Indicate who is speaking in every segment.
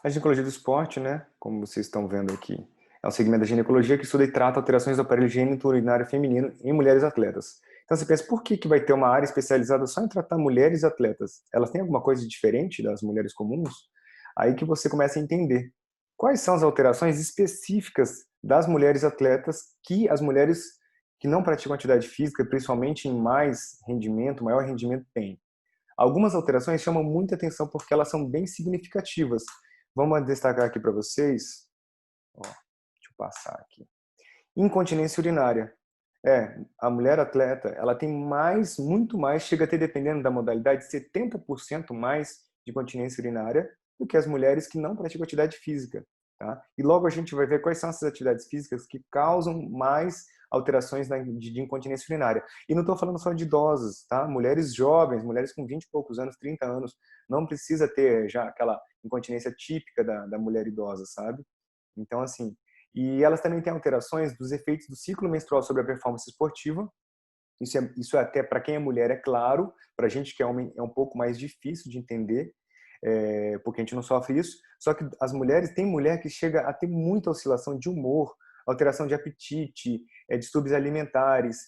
Speaker 1: A ginecologia do esporte, né, como vocês estão vendo aqui, é um segmento da ginecologia que estuda e trata alterações do aparelho genital-urinário feminino em mulheres atletas. Então você pensa, por que que vai ter uma área especializada só em tratar mulheres atletas? Elas têm alguma coisa diferente das mulheres comuns? Aí que você começa a entender quais são as alterações específicas das mulheres atletas que as mulheres que não praticam atividade física, principalmente em mais rendimento, maior rendimento, têm. Algumas alterações chamam muita atenção porque elas são bem significativas. Vamos destacar aqui para vocês. Ó, deixa eu passar aqui. Incontinência urinária. A mulher atleta, ela tem mais, muito mais, chega a ter, dependendo da modalidade, 70% mais de incontinência urinária do que as mulheres que não praticam atividade física. Tá? E logo a gente vai ver quais são essas atividades físicas que causam mais alterações de incontinência urinária. E não estou falando só de idosos, tá? Mulheres jovens, mulheres com 20 e poucos anos, 30 anos, não precisa ter já aquela incontinência típica da mulher idosa, sabe? Então, assim, e elas também têm alterações dos efeitos do ciclo menstrual sobre a performance esportiva. Isso é até para quem é mulher, é claro, para a gente que é homem é um pouco mais difícil de entender, porque a gente não sofre isso. Só que as mulheres, tem mulher que chega a ter muita oscilação de humor, alteração de apetite, distúrbios alimentares,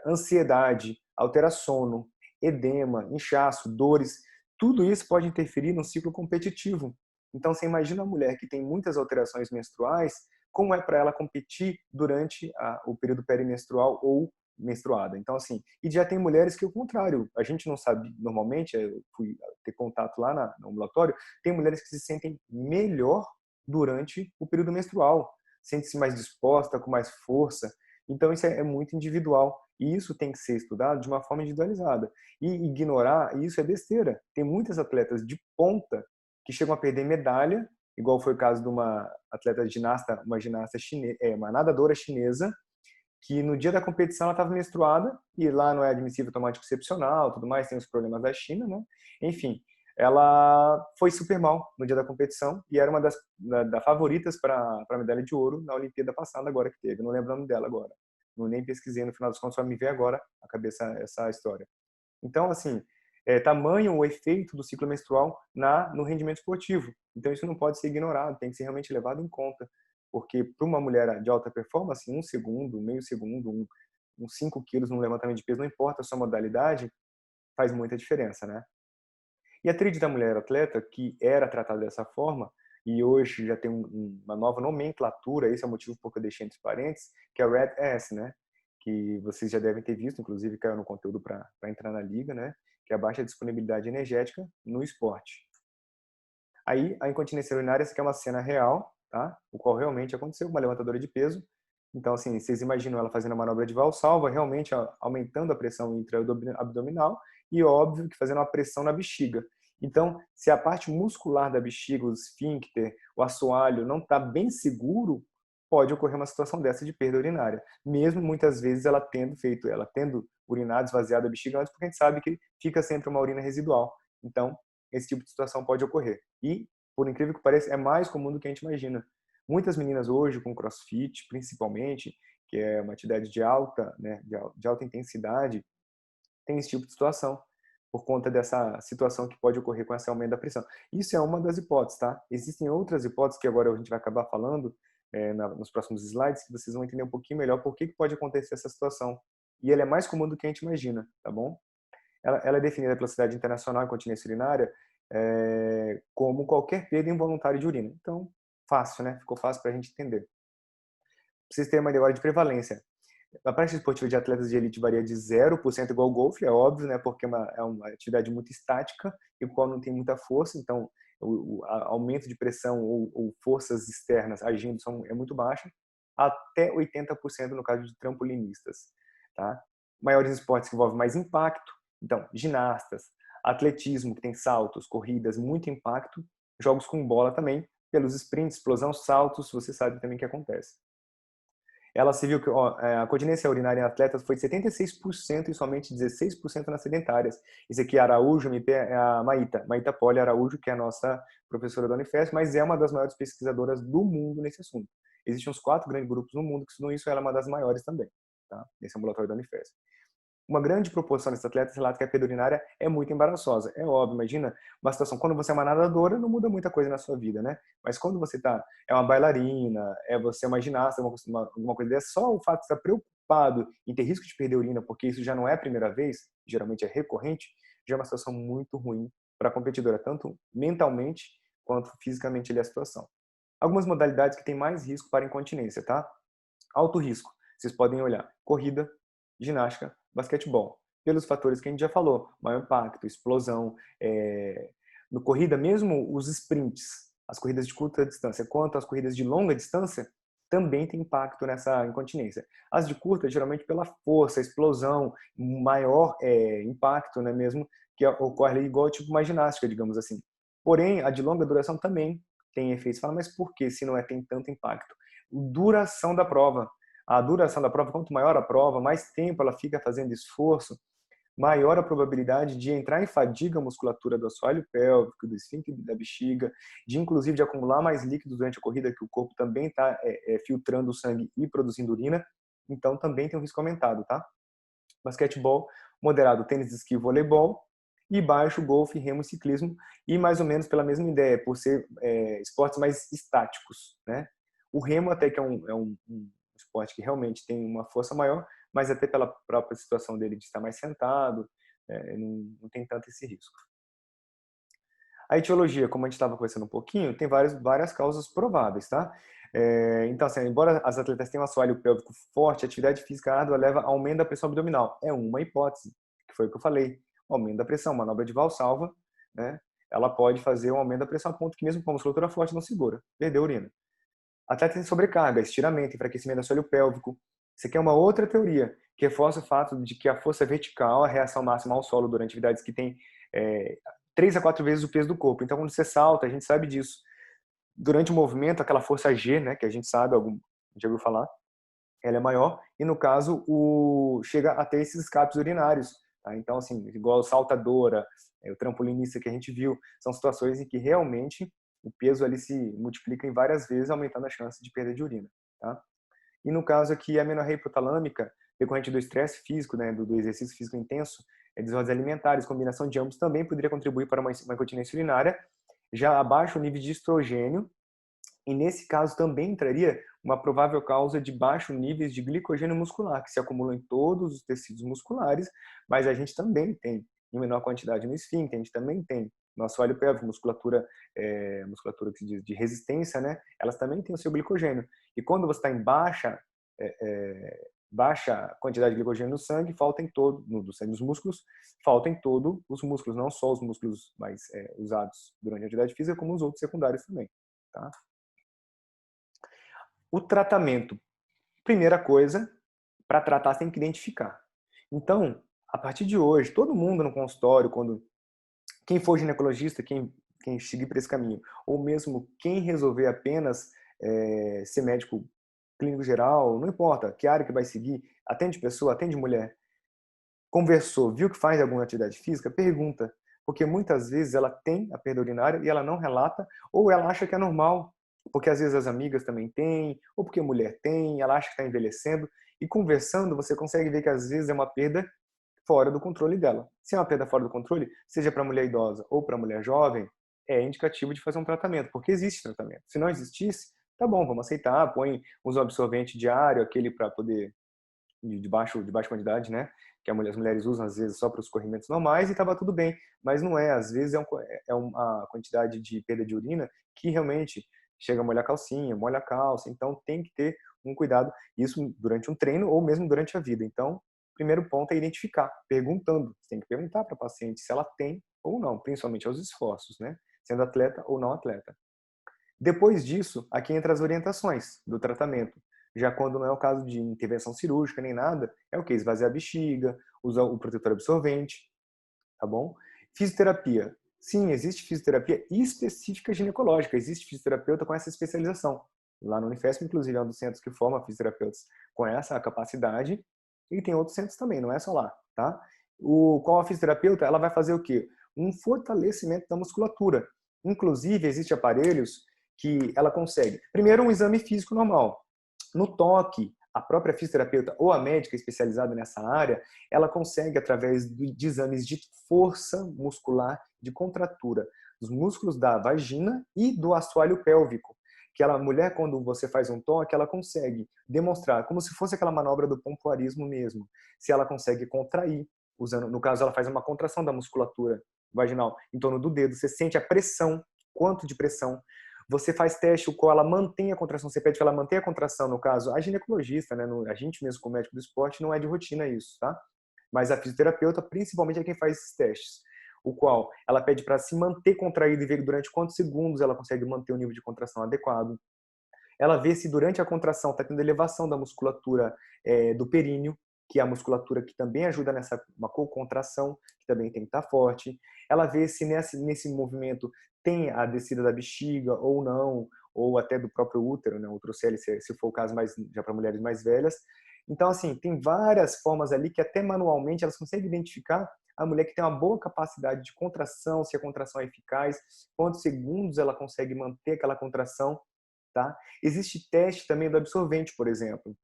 Speaker 1: ansiedade, altera sono, edema, inchaço, dores. Tudo isso pode interferir no ciclo competitivo. Então, você imagina uma mulher que tem muitas alterações menstruais, como é para ela competir durante o período perimenstrual ou menstruada. Então, assim, e já tem mulheres que, o contrário, a gente não sabe normalmente, eu fui ter contato lá no ambulatório, tem mulheres que se sentem melhor durante o período menstrual, sente-se mais disposta, com mais força. Então, isso é muito individual. E isso tem que ser estudado de uma forma individualizada. E ignorar isso é besteira. Tem muitas atletas de ponta que chegam a perder medalha, igual foi o caso de uma atleta ginasta, uma ginasta chinesa, uma nadadora chinesa, que no dia da competição ela estava menstruada e lá não é admissível tomar anticoncepcional, tudo mais, tem os problemas da China, né? Enfim, ela foi super mal no dia da competição e era uma das favoritas para a medalha de ouro na Olimpíada passada agora que teve. Não lembro o nome dela agora. Não nem pesquisei no final dos contos, só me veio agora a cabeça essa história. Então, assim, tamanho o efeito do ciclo menstrual no rendimento esportivo. Então, isso não pode ser ignorado, tem que ser realmente levado em conta. Porque para uma mulher de alta performance, um segundo, meio segundo, uns 5 quilos no levantamento de peso, não importa a sua modalidade, faz muita diferença, né? E a tríade da mulher atleta, que era tratada dessa forma, e hoje já tem uma nova nomenclatura, esse é o motivo por que eu deixei entre parênteses, que é o Red S, né? Que vocês já devem ter visto, inclusive caiu no conteúdo para entrar na liga, né? Que é a baixa disponibilidade energética no esporte. Aí, a incontinência urinária, essa aqui é uma cena real, tá? O qual realmente aconteceu, uma levantadora de peso. Então, assim, vocês imaginam ela fazendo a manobra de valsalva, realmente aumentando a pressão intra-abdominal e, óbvio, que fazendo uma pressão na bexiga. Então, se a parte muscular da bexiga, o esfíncter, o assoalho não está bem seguro, pode ocorrer uma situação dessa de perda urinária. Mesmo muitas vezes ela tendo urinado, esvaziado a bexiga antes, porque a gente sabe que fica sempre uma urina residual. Então, esse tipo de situação pode ocorrer. E, por incrível que pareça, é mais comum do que a gente imagina. Muitas meninas hoje, com crossfit, principalmente, que é uma atividade de alta, né, de alta intensidade, tem esse tipo de situação, por conta dessa situação que pode ocorrer com esse aumento da pressão. Isso é uma das hipóteses, tá? Existem outras hipóteses que agora a gente vai acabar falando nos próximos slides, que vocês vão entender um pouquinho melhor por que pode acontecer essa situação. E ela é mais comum do que a gente imagina, tá bom? Ela é definida pela Sociedade Internacional de Incontinência Urinária como qualquer perda involuntária de urina. Então, fácil, né? Ficou fácil para a gente entender. Pra vocês terem uma ideia agora de prevalência. A prática esportiva de atletas de elite varia de 0% igual ao golfe, é óbvio, né? Porque é uma atividade muito estática e o qual não tem muita força, então o aumento de pressão ou forças externas agindo é muito baixo, até 80% no caso de trampolinistas, tá? Maiores esportes que envolvem mais impacto, então ginastas, atletismo que tem saltos, corridas, muito impacto, jogos com bola também, pelos sprints, explosão, saltos, você sabe também o que acontece. Ela se viu que a continência urinária em atletas foi de 76% e somente 16% nas sedentárias. Esse aqui é Araújo, MP, é a Maíta Poli Araújo, que é a nossa professora da Unifesp, mas é uma das maiores pesquisadoras do mundo nesse assunto. Existem uns 4 grandes grupos no mundo que estudam isso, ela é uma das maiores também, tá? Nesse ambulatório da Unifesp. uma grande proporção desses atletas relata que a perda urinária é muito embaraçosa. É óbvio, imagina uma situação, quando você é uma nadadora, não muda muita coisa na sua vida, né? Mas quando você é uma bailarina, você é uma ginasta, alguma coisa dessa, só o fato de estar preocupado em ter risco de perder urina, porque isso já não é a primeira vez, geralmente é recorrente, já é uma situação muito ruim para a competidora, tanto mentalmente quanto fisicamente ali a situação. Algumas modalidades que têm mais risco para incontinência, tá? Alto risco. Vocês podem olhar corrida, ginástica, basquetebol. Pelos fatores que a gente já falou, maior impacto, explosão. No corrida, mesmo os sprints, as corridas de curta distância, quanto as corridas de longa distância, também tem impacto nessa incontinência. As de curta, geralmente pela força, explosão, maior impacto, né, mesmo, que ocorre igual tipo uma ginástica, digamos assim. Porém, a de longa duração também tem efeitos. Fala, mas por que se não tem tanto impacto? Duração da prova. A duração da prova, quanto maior a prova, mais tempo ela fica fazendo esforço, maior a probabilidade de entrar em fadiga musculatura do assoalho pélvico, do esfíncter da bexiga, de inclusive de acumular mais líquidos durante a corrida, que o corpo também está filtrando o sangue e produzindo urina, então também tem um risco aumentado, tá? Basquetebol, moderado tênis de esqui e voleibol, e baixo golfe, remo e ciclismo, e mais ou menos pela mesma ideia, por ser esportes mais estáticos, né? O remo até que é um esporte que realmente tem uma força maior, mas até pela própria situação dele de estar mais sentado, não tem tanto esse risco. A etiologia, como a gente estava conversando um pouquinho, tem várias causas prováveis, tá? Então, assim, embora as atletas tenham um assoalho pélvico forte, a atividade física árdua leva a aumento da pressão abdominal. É uma hipótese, que foi o que eu falei. Aumento da pressão, manobra de Valsalva, né? Ela pode fazer um aumento da pressão a ponto que mesmo com a musculatura forte não segura, perdeu a urina. Atleta tem sobrecarga, estiramento, enfraquecimento do assoalho pélvico. Isso aqui é uma outra teoria, que reforça o fato de que a força vertical, a reação máxima ao solo durante atividades que tem 3 a 4 vezes o peso do corpo. Então, quando você salta, a gente sabe disso. Durante o movimento, aquela força G, né, que a gente sabe, já ouviu falar, ela é maior. E, no caso, chega a ter esses escapes urinários. Tá? Então, assim, igual saltadora, o trampolinista que a gente viu, são situações em que realmente o peso ali se multiplica em várias vezes, aumentando a chance de perda de urina. Tá? E no caso aqui, a amenorreia hipotalâmica, decorrente do estresse físico, né, do exercício físico intenso, desordens alimentares, combinação de ambos também poderia contribuir para uma incontinência urinária, já abaixo o nível de estrogênio, e nesse caso também entraria uma provável causa de baixo níveis de glicogênio muscular, que se acumulam em todos os tecidos musculares, mas a gente também tem em menor quantidade no esfíncter, a gente também tem no assoalho pélvico, musculatura que se diz de resistência, né? Elas também têm o seu glicogênio. E quando você está em baixa quantidade de glicogênio no sangue, falta em todo, do sangue dos músculos, falta em todo os músculos, não só os músculos mais usados durante a atividade física, como os outros secundários também, tá? O tratamento, primeira coisa, para tratar você tem que identificar. Então, a partir de hoje, todo mundo no consultório, quem for ginecologista, quem seguir por esse caminho, ou mesmo quem resolver apenas ser médico clínico geral, não importa que área que vai seguir, atende pessoa, atende mulher, conversou, viu que faz alguma atividade física, pergunta, porque muitas vezes ela tem a perda urinária e ela não relata, ou ela acha que é normal, porque às vezes as amigas também têm, ou porque a mulher tem, ela acha que está envelhecendo, e conversando você consegue ver que às vezes é uma perda fora do controle dela. Se é uma perda fora do controle, seja para mulher idosa ou para mulher jovem, é indicativo de fazer um tratamento, porque existe tratamento. Se não existisse, tá bom, vamos aceitar, põe um absorvente diário, aquele para poder de baixa quantidade, né? Que as mulheres usam às vezes só para os corrimentos normais e estava tudo bem, mas não é. Às vezes é uma quantidade de perda de urina que realmente chega a molhar a calcinha, molha a calça, então tem que ter um cuidado, isso durante um treino ou mesmo durante a vida. Então, o primeiro ponto é identificar, perguntando. Você tem que perguntar para a paciente se ela tem ou não, principalmente aos esforços, né? Sendo atleta ou não atleta. Depois disso, aqui entra as orientações do tratamento. Já quando não é o caso de intervenção cirúrgica nem nada, é o que? Esvaziar a bexiga, usar o protetor absorvente, tá bom? Fisioterapia. Sim, existe fisioterapia específica ginecológica, existe fisioterapeuta com essa especialização. Lá no Unifesp, inclusive, é um dos centros que forma fisioterapeutas com essa capacidade, e tem outros centros também, não é só lá, tá? Qual a fisioterapeuta, ela vai fazer o quê? Um fortalecimento da musculatura. Inclusive, existem aparelhos que ela consegue. Primeiro, um exame físico normal. No toque, a própria fisioterapeuta ou a médica especializada nessa área, ela consegue, através de exames de força muscular, de contratura dos músculos da vagina e do assoalho pélvico, que a mulher, quando você faz um toque, ela consegue demonstrar, como se fosse aquela manobra do pompoarismo mesmo, se ela consegue contrair, usando, no caso, ela faz uma contração da musculatura vaginal em torno do dedo, você sente a pressão, quanto de pressão. Você faz teste o qual ela mantém a contração, você pede que ela mantenha a contração, no caso, a ginecologista, né, a gente mesmo como médico do esporte, não é de rotina isso, tá? Mas a fisioterapeuta, principalmente, é quem faz esses testes, o qual ela pede para se manter contraído e ver durante quantos segundos ela consegue manter o nível de contração adequado. Ela vê se durante a contração está tendo elevação da musculatura do períneo, que é a musculatura que também ajuda nessa uma contração, que também tem que estar forte. Ela vê se nesse movimento tem a descida da bexiga ou não, ou até do próprio útero, né, o trocélio, se for o caso mais já para mulheres mais velhas. Então, assim, tem várias formas ali que até manualmente elas conseguem identificar a mulher que tem uma boa capacidade de contração, se a contração é eficaz, quantos segundos ela consegue manter aquela contração, tá? Existe teste também do absorvente, por exemplo.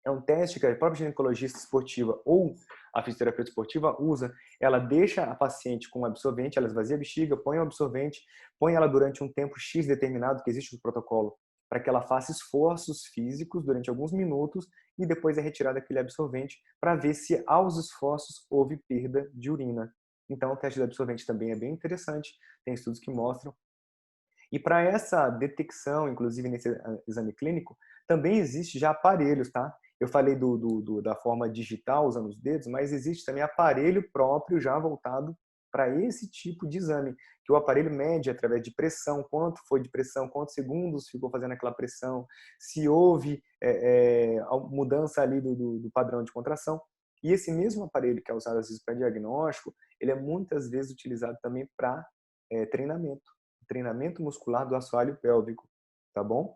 Speaker 1: É um teste que a própria ginecologista esportiva ou a fisioterapeuta esportiva usa. Ela deixa a paciente com um absorvente, ela esvazia a bexiga, põe o absorvente, põe ela durante um tempo X determinado, que existe no protocolo, para que ela faça esforços físicos durante alguns minutos e depois é retirado aquele absorvente para ver se aos esforços houve perda de urina. Então, o teste do absorvente também é bem interessante, tem estudos que mostram. E para essa detecção, inclusive nesse exame clínico, também existe já aparelhos, tá? Eu falei da forma digital, usando os dedos, mas existe também aparelho próprio já voltado para esse tipo de exame, que o aparelho mede através de pressão, quanto foi de pressão, quantos segundos ficou fazendo aquela pressão, se houve mudança ali do padrão de contração. E esse mesmo aparelho que é usado às vezes para diagnóstico, ele é muitas vezes utilizado também para treinamento muscular do assoalho pélvico, tá bom?